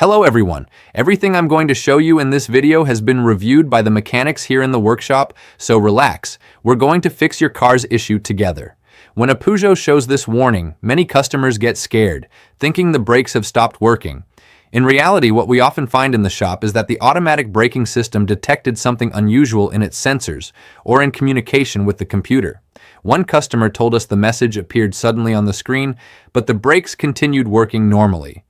Hello everyone. Everything I'm going to show you in this video has been reviewed by the mechanics here in the workshop, so relax. We're going to fix your car's issue together. When a Peugeot shows this warning, many customers get scared, thinking the brakes have stopped working. In reality, what we often find in the shop is that the automatic braking system detected something unusual in its sensors or in communication with the computer. One customer told us the message appeared suddenly on the screen, but the brakes continued working normally.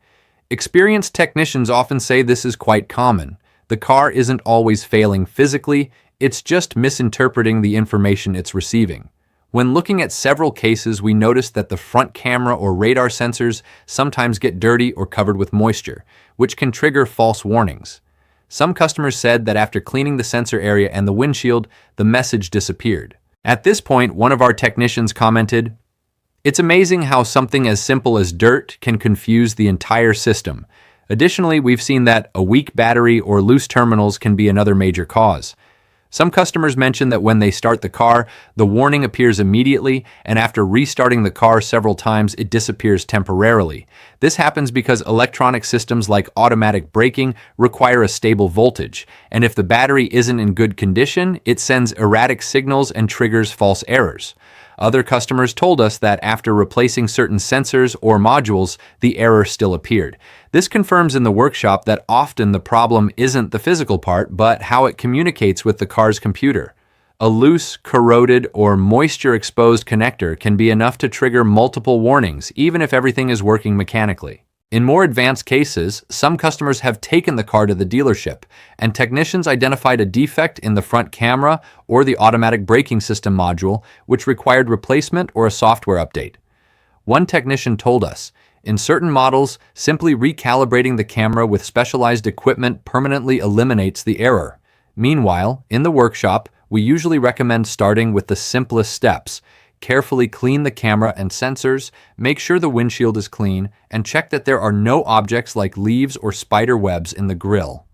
Experienced technicians often say this is quite common. The car isn't always failing physically, it's just misinterpreting the information it's receiving. When looking at several cases, we noticed that the front camera or radar sensors sometimes get dirty or covered with moisture, which can trigger false warnings. Some customers said that after cleaning the sensor area and the windshield, the message disappeared. At this point, one of our technicians commented, "It's amazing how something as simple as dirt can confuse the entire system." Additionally, we've seen that a weak battery or loose terminals can be another major cause. Some customers mention that when they start the car, the warning appears immediately, and after restarting the car several times, it disappears temporarily. This happens because electronic systems like automatic braking require a stable voltage, and if the battery isn't in good condition, it sends erratic signals and triggers false errors. Other customers told us that after replacing certain sensors or modules, the error still appeared. This confirms in the workshop that often the problem isn't the physical part, but how it communicates with the car's computer. A loose, corroded, or moisture-exposed connector can be enough to trigger multiple warnings, even if everything is working mechanically. In more advanced cases, some customers have taken the car to the dealership, and technicians identified a defect in the front camera or the automatic braking system module, which required replacement or a software update. One technician told us, in certain models, simply recalibrating the camera with specialized equipment permanently eliminates the error. Meanwhile, in the workshop, we usually recommend starting with the simplest steps. Carefully clean the camera and sensors, make sure the windshield is clean, and check that there are no objects like leaves or spider webs in the grille.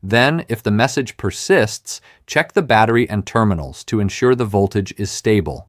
Then, if the message persists, check the battery and terminals to ensure the voltage is stable.